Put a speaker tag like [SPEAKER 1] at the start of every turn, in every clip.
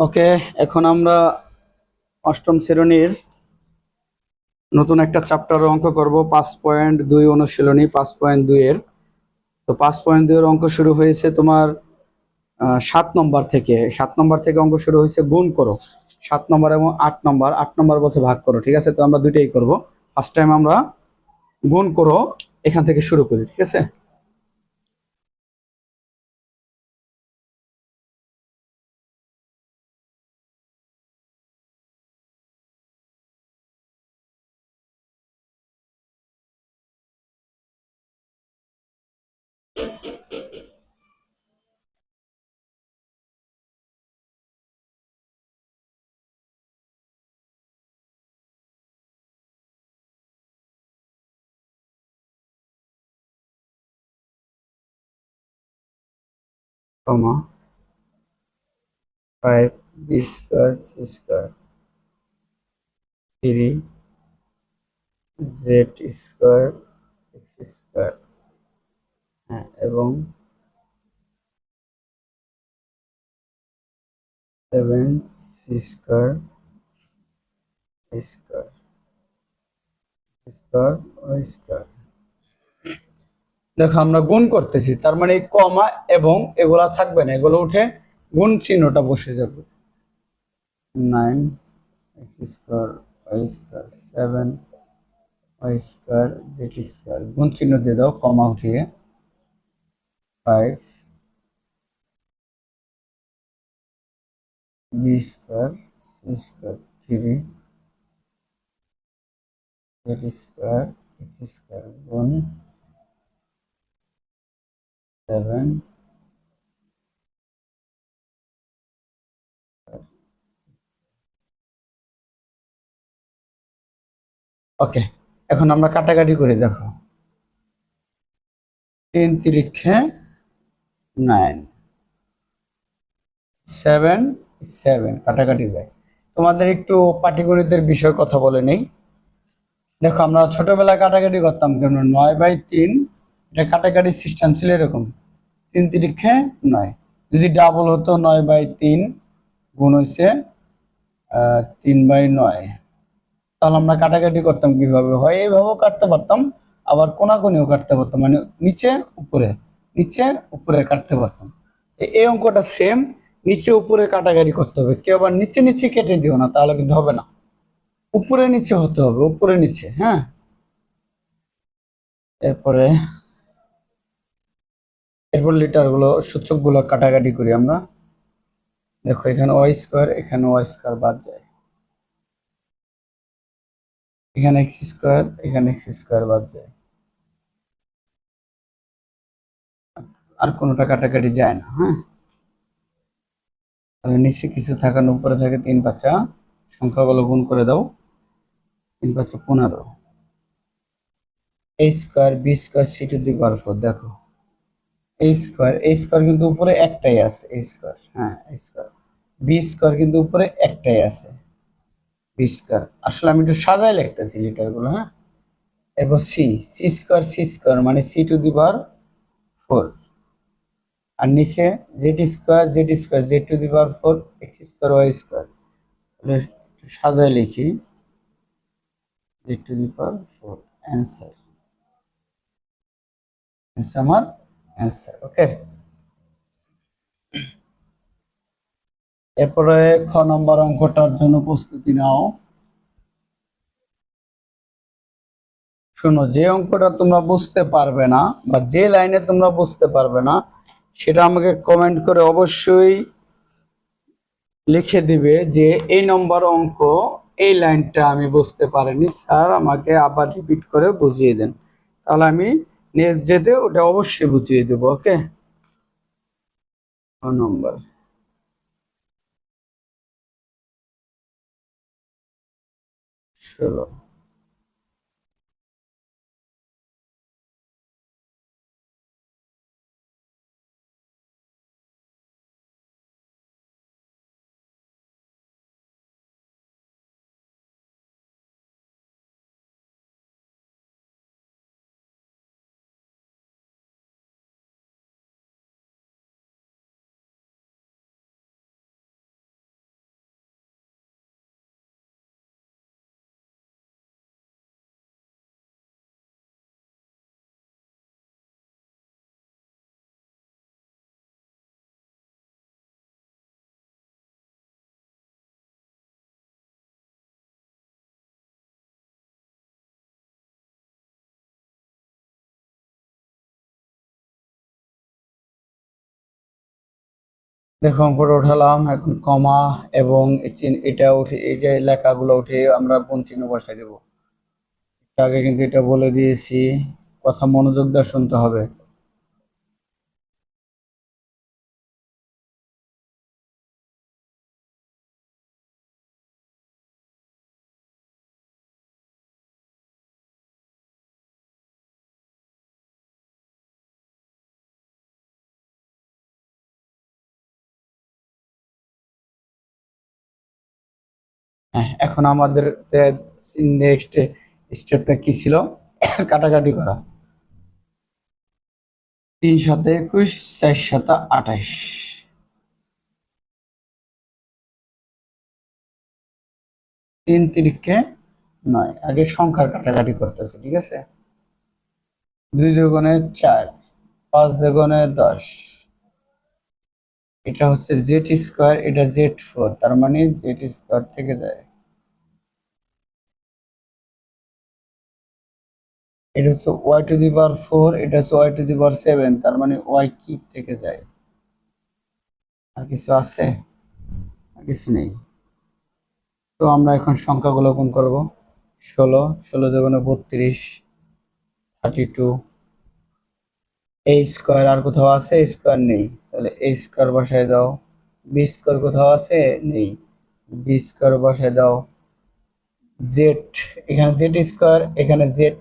[SPEAKER 1] ওকে, এখন আমরা অষ্টম শ্রেণীর নতুন একটা চ্যাপ্টার অঙ্ক করব 5.2 অনুশীলনী 5.2 এর। তো 5.2 এর অঙ্ক শুরু হয়েছে তোমার 7 নম্বর থেকে অঙ্ক শুরু হয়েছে। গুণ করো 7 নম্বর এবং 8 নম্বর, 8 নম্বর বলছে ভাগ করো। ঠিক আছে, তো আমরা দুইটাই করব। ফার্স্ট টাইম আমরা গুণ করো এখান থেকে শুরু করি। ঠিক আছে, কমা 5b² c² 3z² হ্যাঁ, এবং 7c² স্কয়ার। দেখো আমরা গুণ করতেছি, তার মানে এই কমা এবং এগুলা থাকবে না, এগুলো উঠে গুণ চিহ্নটা বসে যাবে। 9x² y² 7y² গুণ চিহ্ন দিয়ে দাও, কমা উঠিয়ে 5b² c² 3z² গুণ 7। ওকে, এখন আমরা কাটাকাটি করে দেখো। 3×9, 7 কাটাকাটি যায়। তোমাদের একটু পাটিগণিতের বিষয় কথা বলে নেই। দেখো আমরা ছোটবেলায় কাটাকাটি করতাম কেমন, 9/3। এটা কাটাকাটির সিস্টেম ছিল এরকম, 3×9। যদি ডাবল হতো 9/3 গুণ হয়েছে 3/9। তাহলে আমরা কাটাকাটি করতাম কিভাবে, হয় এইভাবেও কাটতে পারতাম, আবার কোনাকুনিও কাটতে পারতাম, মানে নিচে উপরে নিচে উপরে কাটতে পারতাম। এই অঙ্কটা সেম, নিচে উপরে কাটাকাটি করতে হবে। কেউ আবার নিচে নিচে কেটে দিও না, তাহলে কিন্তু হবে না। উপরে নিচে হতে হবে, উপরে নিচে। হ্যাঁ, এরপরে লিটার গুলো সূচক গুলো কাটাকাটি করি আমরা। দেখো এখানে y², এখানে y² বাদ যায়, এখানে x², এখানে x² বাদ যায়, আর কোনোটা কাটাকাটি যায় না। হ্যাঁ, তাহলে নিচে কিছু থাকা উপরে থাকে 3×5, সংখ্যাগুলো গুণ করে দাও। 3×5 = 15। a² b² c⁴ দেখো a² কিন্তু উপরে একটাই আছে, a²। হ্যাঁ, a²। b² কিন্তু উপরে একটাই আছে, b²। আসলে আমি একটু সাজায় লিখতেছি লিটার গুলো। হ্যাঁ, এরপর c² মানে c⁴ আর নিচে z² x² y²। একটু সাজায় লিখি, z⁴ অ্যান্সার, আমার অ্যান্সার। ওকে, এরপরে খ নম্বর অঙ্কটার জন্য প্রস্তুতি নাও। শোনো, যে অঙ্কটা তোমরা বুঝতে পারবে না বা যে লাইনে তোমরা বুঝতে পারবে না, সেটা আমাকে কমেন্ট করে অবশ্যই লিখে দিবে যে এই নম্বর অঙ্ক, এই লাইনটা আমি বুঝতে পারিনি স্যার, আমাকে আবার রিপিট করে বুঝিয়ে দেন। তাহলে আমি নেক্সট ডেতে ওটা অবশ্যই বুঝিয়ে দেবো। ওকে, নম্বর 16। দেখো অঙ্কটা উঠালাম, এখন কমা এবং এটা উঠে, এই যে লেখাগুলো উঠে আমরা কোন চিহ্ন বসাই দেবো। আগে কিন্তু এটা বলে দিয়েছি, কথা মনোযোগ দিয়ে শুনতে হবে। হ্যাঁ, এখন আমাদের নেক্সট স্টেপটা কি ছিল? কাটাকাটি করা। 3 × 21, 4 × 28। 3 × 9। আগে সংখ্যার কাটাকাটি করতেছে, ঠিক আছে। 2 × 4, 5 × 10। এটা হচ্ছে Z², এটা Z4, তার মানে Z² থেকে যায়। এটা হচ্ছে Y⁴, এটা হচ্ছে Y⁴, তার মানে Y³ থেকে যায়। আর কিছু আছে? আর কিছু নেই। তো আমরা এখন সংখ্যাগুলো গুণ করব। 16, 16 × 32, 32। A² আর কোথাও আছে? A² নেই, তাহলে A² বসায় দাও। B² কোথাও আছে? নেই, B² বসায় দাও। জেড, এখানে Z², এখানে জেড,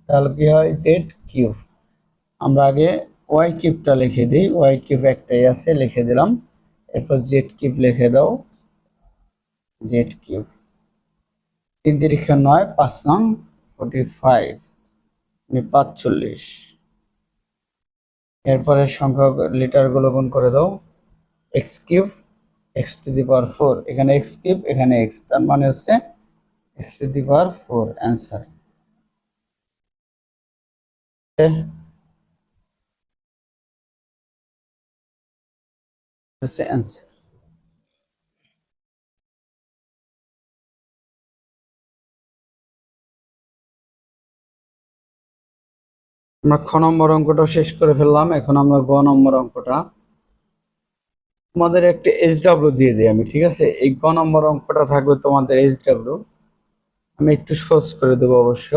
[SPEAKER 1] তাহলে কি হয়? Z³। আমরা আগে Y³ লিখে দিই, Y³ একটাই আছে, লিখে দিলাম। এরপর Z³ লিখে দাও, Z³। 3 × 9, 5 × 45, 45। এরপরে সংখ্যা লিটারগুলো গুণ করে দাও। x³ x⁴, এখানে x³, এখানে x, তার মানে হচ্ছে x⁴ অ্যান্সার। হচ্ছে অ্যান্সার। আমরা খ নম্বর অঙ্কটা শেষ করে ফেললাম, এখন আমরা গ নম্বর অঙ্কটা। তোমাদের একটা SW দিয়ে দিই আমি, ঠিক আছে। এই গ নম্বর অঙ্কটা থাকবে তোমাদের SW, আমি একটু সহজ করে দেবো অবশ্য।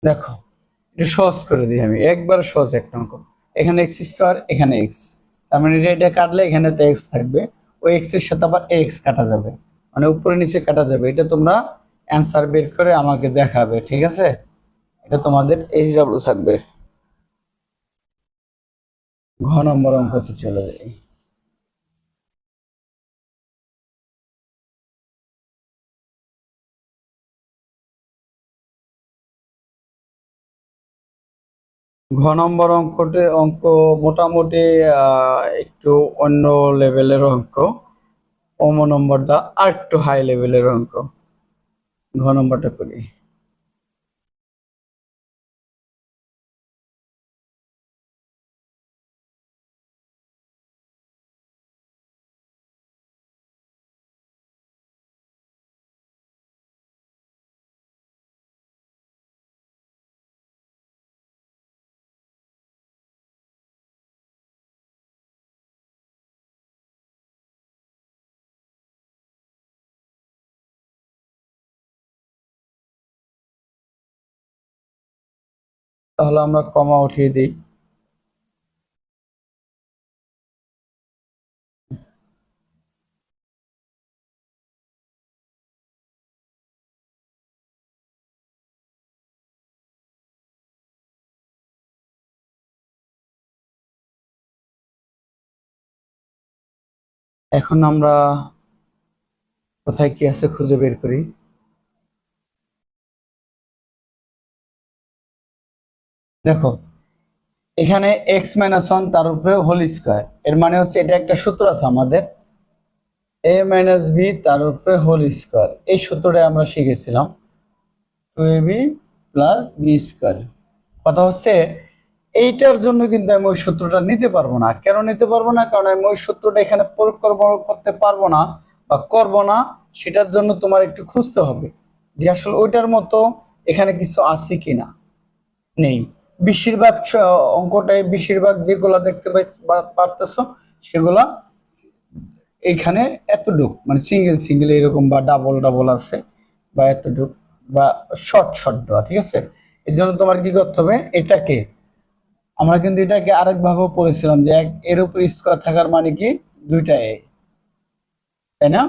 [SPEAKER 1] দেখো, এটা সহজ করে দিই আমি, একবার সহজ একটা অঙ্ক। এখানে x², এখানে x, তার মানে এটা কাটলে এখানে একটা x থাকবে, ওই x এর সাথে আবার x কাটা যাবে, মানে উপরে নিচে কাটা যাবে। এটা তোমরা অ্যান্সার বের করে আমাকে দেখাবে, ঠিক আছে। এটা তোমাদের SW থাকবে। ঘ নম্বর অঙ্কতে চলে যাই। ঘ নম্বর অঙ্ক মোটামুটি একটু অন্য লেভেলের অঙ্ক। নম্বরটা আর একটু হাই লেভেলের অঙ্ক। ঘ নম্বরটা করি। তাহলে আমরা কমা উঠিয়ে দিই। এখন আমরা কোথায় কি আছে খুঁজে বের করি। দেখো, এখানে এক্স মাইনাস ওয়ান তার উপরে হোল স্কোয়ার, এর মানে হচ্ছে এটা একটা সূত্র আছে আমাদের, এ মাইনাস বি তার উপরে হোল স্কোয়ার, এই সূত্রটা আমরা শিখেছিলাম, two A B plus B square. কথা হচ্ছে এইটার জন্য কিন্তু আমি ওই সূত্রটা নিতে পারবো না। কেন নিতে পারবো না? কারণ আমি ওই সূত্রটা এখানে প্রয়োগ করতে পারবো না বা করবো না। সেটার জন্য তোমার একটু খুঁজতে হবে যে আসলে ওইটার মতো এখানে কিছু আছে কিনা। নেই। বেশিরভাগ অঙ্কটাই বেশিরভাগ যেগুলা দেখতে পারতেছো সেগুলা এইখানে এতটুক মানে সিঙ্গেল সিঙ্গেল এরকম বা ডাবল ডাবল আছে বা এতটুক বা শর্ট শর্ট দেওয়া, ঠিক আছে। এর জন্য তোমার কি করতে হবে, এটাকে আমরা কিন্তু এটাকে আরেক ভাবেও পড়েছিলাম যে এক এর উপর স্কোয়ার থাকার মানে কি দুইটা এ, তাই না?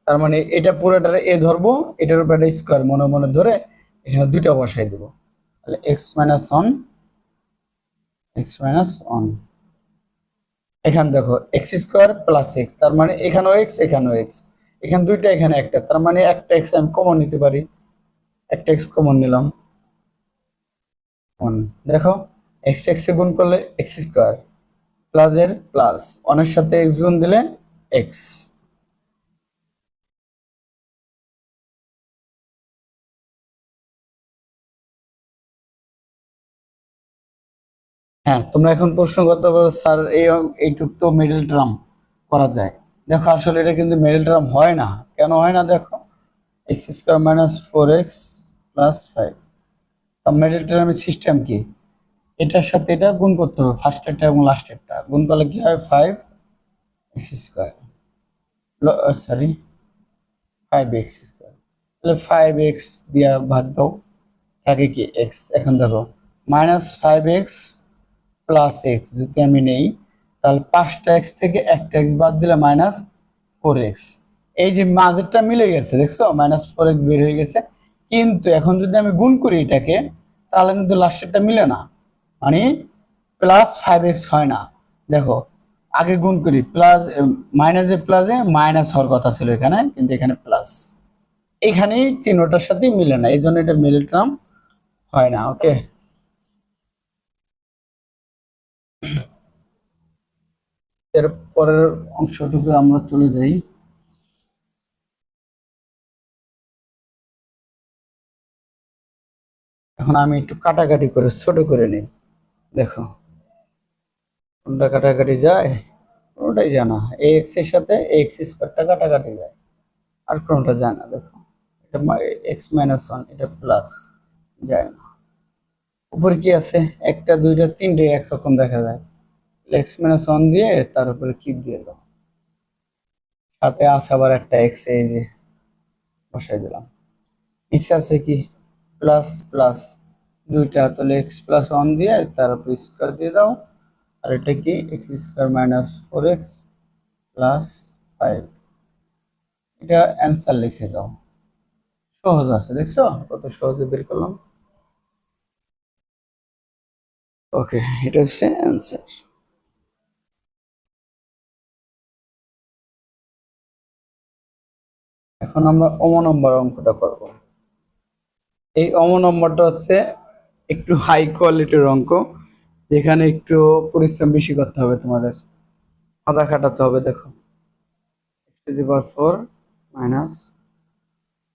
[SPEAKER 1] তার মানে এটা পুরোটা এ ধরবো, এটার উপর একটা স্কোয়ার মনে মনে ধরে এখানে দুইটা বসাই দেবো, তাহলে এক্স মাইনাস ওয়ান। এখানে দেখো এক্স স্কোয়ার প্লাস এক্স, তার মানে এখানেও এক্স এখানেও এক্স, এখানে দুইটা এখানে একটা, তার মানে একটা এক্স আমি কমন নিতে পারি, একটা এক্স কমন নিলাম, ওয়ান। দেখো এক্স এক্স এ গুণ করলে এক্স স্কোয়ার প্লাস এর প্লাস ওয়ানের সাথে এক্স গুণ দিলে এক্স। হ্যাঁ, তোমরা এখন প্রশ্ন করতে পারো স্যার এইটুক তো মিডল টার্ম করা যায়। দেখো আসলে এটা কিন্তু মিডল টার্ম হয় না। কেন হয় না দেখো, x square minus four x plus five, middle টার্মের সিস্টেম কি, এটার সাথে এটা গুণ করতে হবে, ফার্স্টেরটা এবং লাস্টেরটা গুণ করলে কি হয়, five x square, sorry five x square, তাহলে ফাইভ এক্স দিয়া ভাগ দাও, থাকে কি এক্স। এখন দেখো minus five x plus x যদি আমি নেই, তাহলে পাঁচটা এক্স থেকে একটা এক্স বাদ দিলে মাইনাস ফোর এক্স। এই যে মাঝেরটা মিলে গেছে, দেখছো মাইনাস ফোর এক্স বের হয়ে গেছে। কিন্তু এখন যদি আমি গুণ করি এটাকে, তাহলে কিন্তু লাস্টেরটা মিলে না, মানে প্লাস ফাইভ এক্স হয় না। দেখো আগে গুণ করি, প্লাস মাইনাসে প্লাসে মাইনাস হওয়ার কথা ছিল এখানে, কিন্তু এখানে প্লাস, এখানেই চিহ্নটার সাথে মিলে না, এই জন্য এটা মিডল টার্ম হয় না। ওকে, এর পরের অংশটুকু আমরা চলে যাই। এখন আমি একটু কাটাকাটি করে ছোট করে নিই। দেখো কোনটা কাটাকাটি যায়, কোনটাই যায় না, এক্স এর সাথে এক্স স্কোয়ারটা কাটাকাটি যায়, আর কোনটা যায় না। দেখো এটা এক্স মাইনাস ওয়ান, এটা প্লাস যায় না। উপরে কি আছে, একটা দুইটা তিনটে একরকম দেখা যায়, এক্স মাইনাস ওয়ান দিয়ে তার উপরে কি দিয়ে দাও, সাথে আছে আবার একটা এক্স, এই যে বসাই দিলাম। নিচে আছে কি প্লাস প্লাস দুইটা, তাহলে এক্স প্লাস ওয়ান দিয়ে তার উপর স্কোয়ার দিয়ে দাও, আর এটা কি x square minus four x plus five, এটা অ্যান্সার লিখে দাও। সহজ আছে, দেখছো কত সহজে বের করলাম। ওকে, এটা হচ্ছে অ্যান্সার। এখন আমরা নম্বর অঙ্কটা করব। এই নম্বরটা হচ্ছে একটু হাই কোয়ালিটির অঙ্ক, যেখানে একটু পরিশ্রম বেশি করতে হবে তোমাদের, মাথা খাটাতে হবে। দেখো x to the power four minus,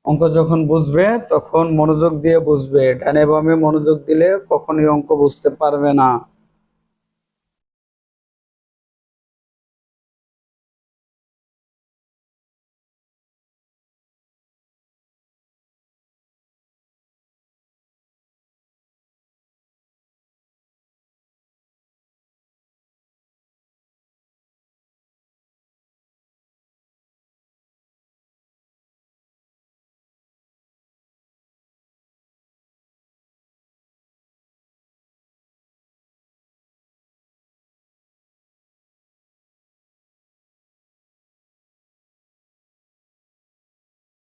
[SPEAKER 1] অঙ্ক যখন বুঝবে তখন মনোযোগ দিয়ে বুঝবে, ডানে বামে মনোযোগ দিলে কখনোই অঙ্ক বুঝতে পারবে না।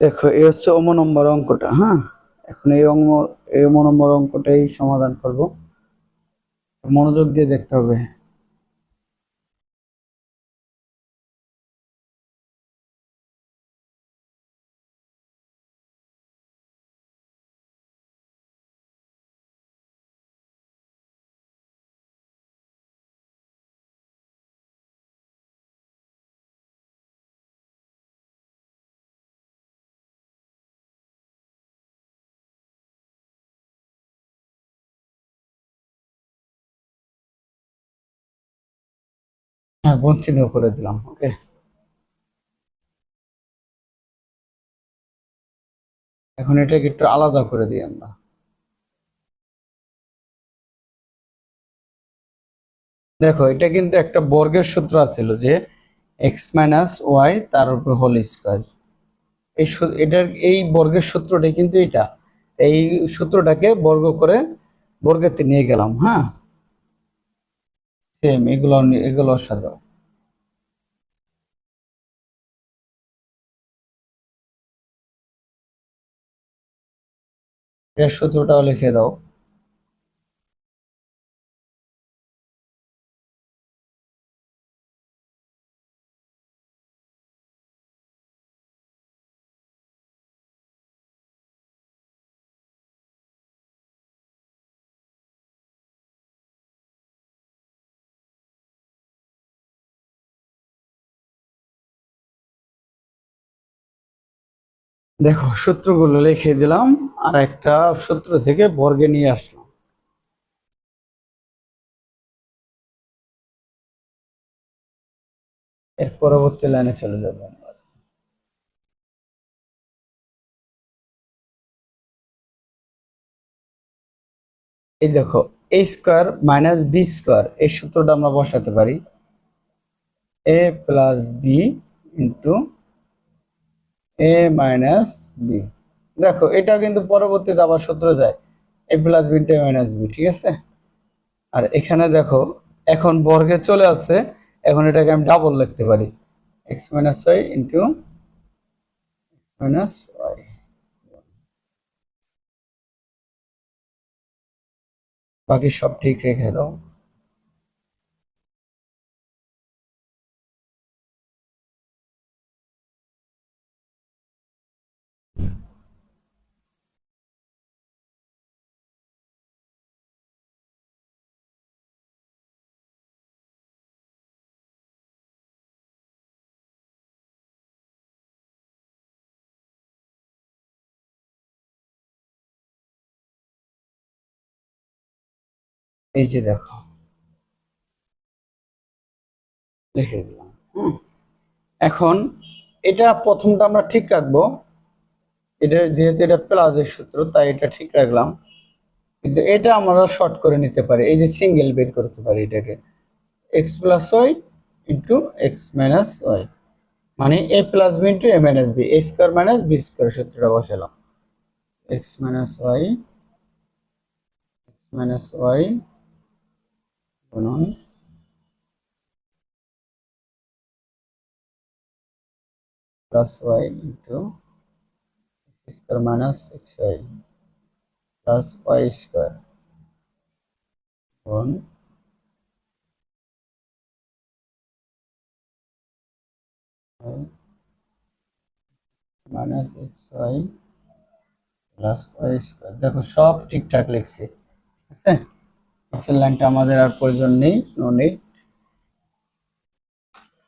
[SPEAKER 1] দেখো এই হচ্ছে নম্বর অঙ্কটা, হ্যাঁ। এখন এই নম্বর অঙ্কটাই সমাধান করব, মনোযোগ দিয়ে দেখতে হবে। হ্যাঁ, গুণ চিহ্ন করে দিলাম। ওকে, এখন এটাকে একটু আলাদা করে দিই আমরা। দেখো, এটা কিন্তু একটা বর্গের সূত্র আছিল যে এক্স মাইনাস ওয়াই তার উপর হোল স্কোয়ার। এটার এই বর্গের সূত্রটাই কিন্তু এটা। এই সূত্রটাকে বর্গ করে বর্গেতে নিয়ে গেলাম। হ্যাঁ, সেম এগুলো সাজাও। এর সূত্রটাও লিখে দাও। দেখো, সূত্রগুলো লিখে দিলাম আর একটা সূত্র থেকে বর্গে নিয়ে আসলাম। এর পরবর্তী লাইনে চলে যাবো আমরা। এই দেখো, এ স্কোয়ার মাইনাস বি স্কোয়ার এই সূত্রটা আমরা বসাতে পারি। এ plus b into a minus B. দেখো, এটা কিন্তু পরবর্তীতে আবার সূত্র যায়, এ plus b into a minus B. ঠিক আছে, আর এখানে দেখো এখন বর্গে চলে আসছে, এখন এটাকে আমি ডাবল লিখতে পারি, x minus y into minus y. বাকি সব ঠিক রেখে দাও। এই যে দেখো, লিখে দিলাম। এখন এটা প্রথমটা আমরা ঠিক রাখবো, এটা যেহেতু এটা প্লাসের সূত্র তাই এটা ঠিক রাখলাম। কিন্তু এটা আমরা শর্ট করে নিতে পারি, এই যে সিঙ্গেল বের করতে পারি এটাকে, x plus y into x minus y, মানে a plus b into a minus b, a square minus b square সূত্রটা বসালাম। এক্স মাইনাস ওয়াই গুণন plus y into x square minus x y plus y square গুণ minus x y plus y square. দেখো, সব ঠিকঠাক লিখছি। ঠিক আছে, নিচের লাইনটা আমাদের আর প্রয়োজন নেই, নো নিড।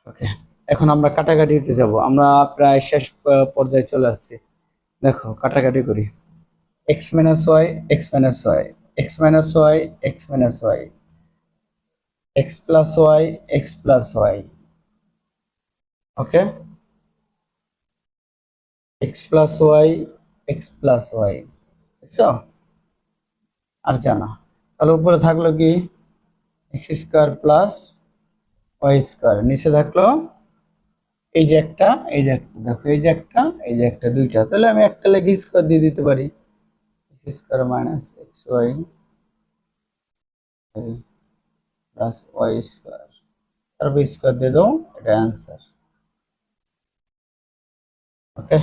[SPEAKER 1] ওকে, এখন আমরা কাটাকাটিতে যাব, আমরা প্রায় শেষ পর্যায়ে চলে আসছি। দেখো, কাটাকাটি করি। X minus y x minus y, x minus y x minus y, x plus y x plus y. Okay, x plus y x plus y, বুঝছো? আর জানা, তাহলে উপরে থাকলো কি x square plus y square, নিচে থাকলো এই যে একটা, এই যে একটা, দেখো এই যে একটা, এই যে একটা, দুইটা, তাহলে আমি একটা লেগে স্কোয়ার দিয়ে দিতে পারি, x square minus x y plus y square, তারপর স্কোয়ার দিয়ে দাও, এটা অ্যান্সার। ওকে,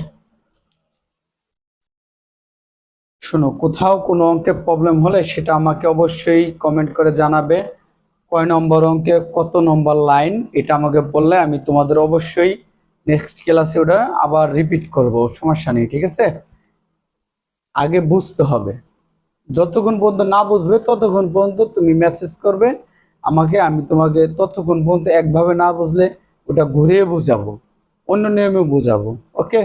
[SPEAKER 1] শোনো, কোথাও কোনো অঙ্কে প্রবলেম হলে সেটা আমাকে অবশ্যই কমেন্ট করে জানাবে। কয় নম্বর অঙ্কে কত নম্বর লাইন এটা আমাকে বললে আমি তোমাদের অবশ্যই নেক্সট ক্লাসে ওটা আবার রিপিট করব, সমস্যা নেই। ঠিক আছে, আগে বুঝতে হবে, যতক্ষণ পর্যন্ত না বুঝবে ততক্ষণ পর্যন্ত তুমি মেসেজ করবে আমাকে, আমি তোমাকে ততক্ষণ পর্যন্ত একভাবে না বুঝলে ওটা ঘুরিয়ে বুঝাবো, অন্য নিয়মে বুঝাবো। ওকে।